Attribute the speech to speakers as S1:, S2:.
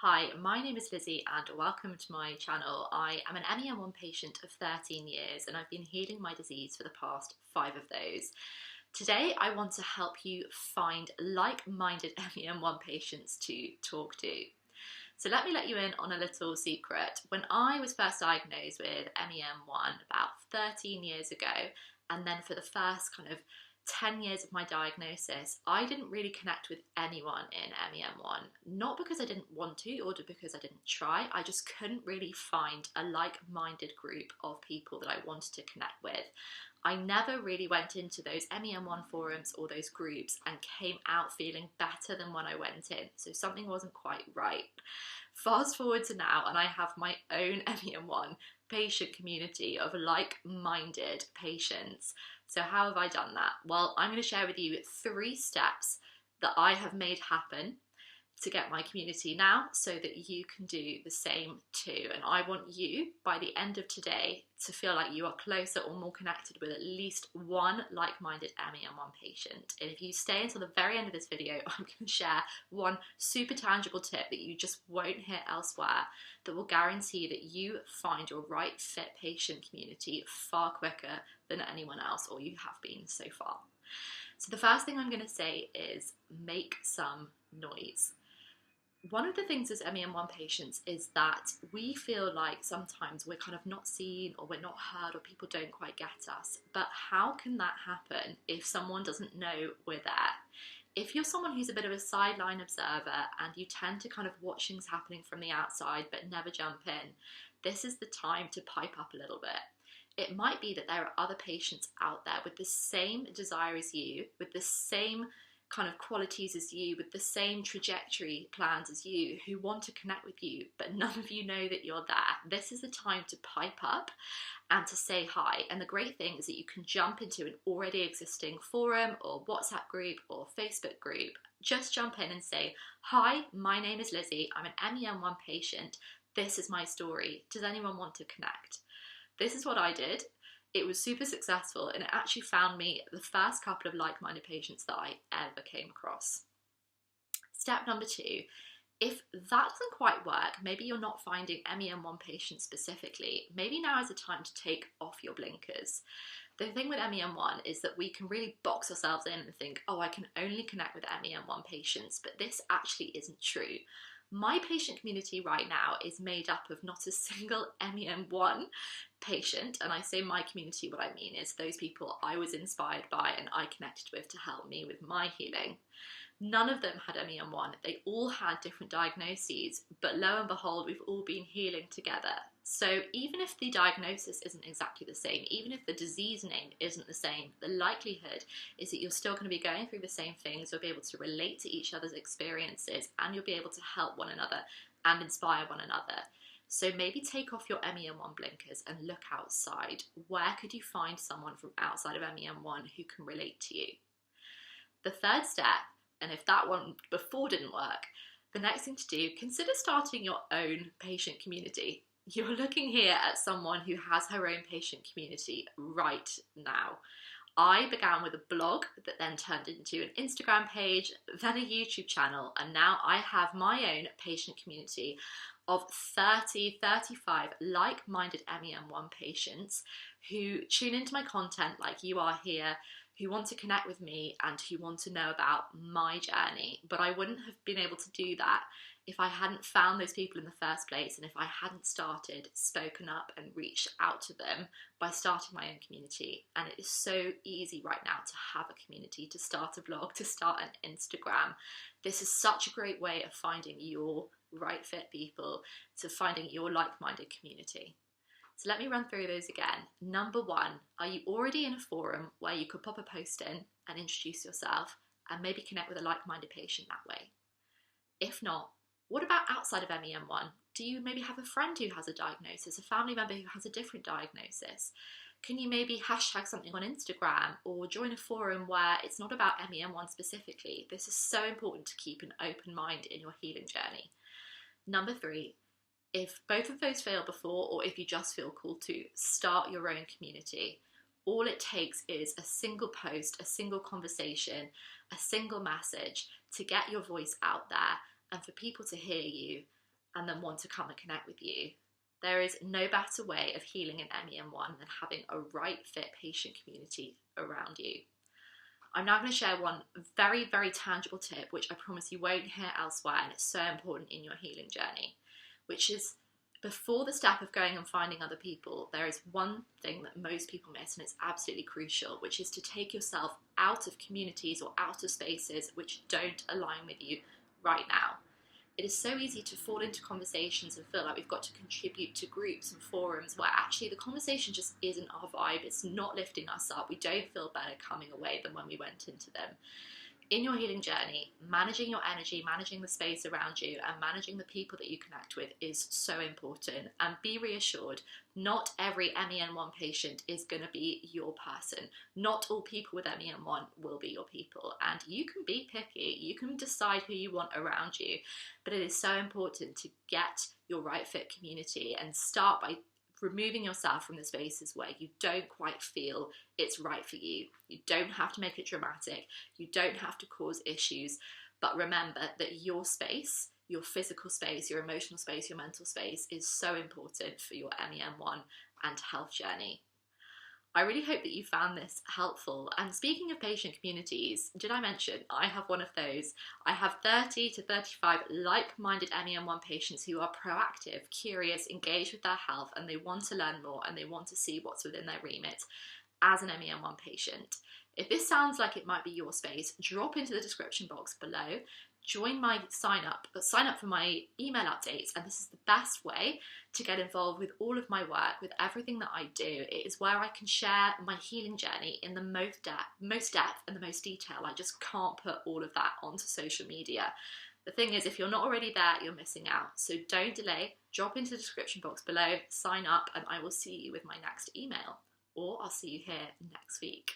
S1: Hi, my name is Lizzie and welcome to my channel. I am an MEN1 patient of 13 years and I've been healing my disease for the past 5 of those. Today I want to help you find like-minded MEN1 patients to talk to. So let me let you in on a little secret. When I was first diagnosed with MEN1 about 13 years ago, and then for the first kind of 10 years of my diagnosis, I didn't really connect with anyone in MEN1. Not because I didn't want to or because I didn't try, I just couldn't really find a like-minded group of people that I wanted to connect with. I never really went into those MEN1 forums or those groups and came out feeling better than when I went in, so something wasn't quite right. Fast forward to now and I have my own MEN1 patient community of like-minded patients. So how have I done that? Well, I'm going to share with you 3 steps that I have made happen to get my community now so that you can do the same too. And I want you, by the end of today, to feel like you are closer or more connected with at least one like-minded MEN1 patient. And if you stay until the very end of this video, I'm going to share one super tangible tip that you just won't hear elsewhere that will guarantee that you find your right fit patient community far quicker than anyone else, or you have been so far. So the first thing I'm going to say is make some noise. One of the things as MEN1 patients is that we feel like sometimes we're kind of not seen or we're not heard or people don't quite get us. But how can that happen if someone doesn't know we're there? If you're someone who's a bit of a sideline observer and you tend to kind of watch things happening from the outside but never jump in, this is the time to pipe up a little bit. It might be that there are other patients out there with the same desire as you, with the same kind of qualities as you, with the same trajectory plans as you, who want to connect with you, but none of you know that you're there. This is the time to pipe up and to say hi. And the great thing is that you can jump into an already existing forum or WhatsApp group or Facebook group. Just jump in and say, hi, my name is Lizzie. I'm an MEN1 patient. This is my story. Does anyone want to connect? This is what I did. It was super successful and it actually found me the first couple of like-minded patients that I ever came across. Step number 2, if that doesn't quite work, maybe you're not finding MEN1 patients specifically, maybe now is the time to take off your blinkers. The thing with MEN1 is that we can really box ourselves in and think, oh, I can only connect with MEN1 patients, but this actually isn't true. My patient community right now is made up of not a single MEN1 patient, and I say my community, what I mean is those people I was inspired by and I connected with to help me with my healing. None of them had MEN1, they all had different diagnoses, but lo and behold, we've all been healing together. So even if the diagnosis isn't exactly the same, even if the disease name isn't the same, the likelihood is that you're still going to be going through the same things, you'll be able to relate to each other's experiences, and you'll be able to help one another and inspire one another. So maybe take off your MEN1 blinkers and look outside. Where could you find someone from outside of MEN1 who can relate to you? The third step, and if that one before didn't work, the next thing to do, consider starting your own patient community. You're looking here at someone who has her own patient community right now. I began with a blog that then turned into an Instagram page, then a YouTube channel, and now I have my own patient community of 35 like-minded MEN1 patients who tune into my content like you are here, who want to connect with me and who want to know about my journey. But I wouldn't have been able to do that if I hadn't found those people in the first place and if I hadn't started, spoken up and reached out to them by starting my own community. And it is so easy right now to have a community, to start a blog, to start an Instagram. This is such a great way of finding your right fit people, to finding your like-minded community. So let me run through those again. Number 1, are you already in a forum where you could pop a post in and introduce yourself and maybe connect with a like-minded patient that way? If not, what about outside of MEN1? Do you maybe have a friend who has a diagnosis, a family member who has a different diagnosis? Can you maybe hashtag something on Instagram or join a forum where it's not about MEN1 specifically? This is so important to keep an open mind in your healing journey. Number 3, if both of those fail before, or if you just feel called to, start your own community. All it takes is a single post, a single conversation, a single message to get your voice out there and for people to hear you and then want to come and connect with you. There is no better way of healing an MEN1 than having a right fit patient community around you. I'm now going to share one very, very tangible tip, which I promise you won't hear elsewhere, and it's so important in your healing journey, which is before the step of going and finding other people, there is one thing that most people miss, and it's absolutely crucial, which is to take yourself out of communities or out of spaces which don't align with you right now. It is so easy to fall into conversations and feel like we've got to contribute to groups and forums where actually the conversation just isn't our vibe. It's not lifting us up. We don't feel better coming away than when we went into them. In your healing journey, managing your energy, managing the space around you, and managing the people that you connect with is so important. And be reassured, not every MEN1 patient is going to be your person. Not all people with MEN1 will be your people. And you can be picky, you can decide who you want around you, but it is so important to get your right fit community and start by removing yourself from the spaces where you don't quite feel it's right for you. You don't have to make it dramatic. You don't have to cause issues. But remember that your space, your physical space, your emotional space, your mental space is so important for your MEN1 and health journey. I really hope that you found this helpful. And speaking of patient communities, did I mention I have one of those? I have 30 to 35 like-minded MEN1 patients who are proactive, curious, engaged with their health, and they want to learn more and they want to see what's within their remit as an MEN1 patient. If this sounds like it might be your space, drop into the description box below. Join my sign up for my email updates, and this is the best way to get involved with all of my work, with everything that I do. It is where I can share my healing journey in the most depth and the most detail. I just can't put all of that onto social media. The thing is, if you're not already there, you're missing out. So don't delay, drop into the description box below, sign up, and I will see you with my next email, or I'll see you here next week.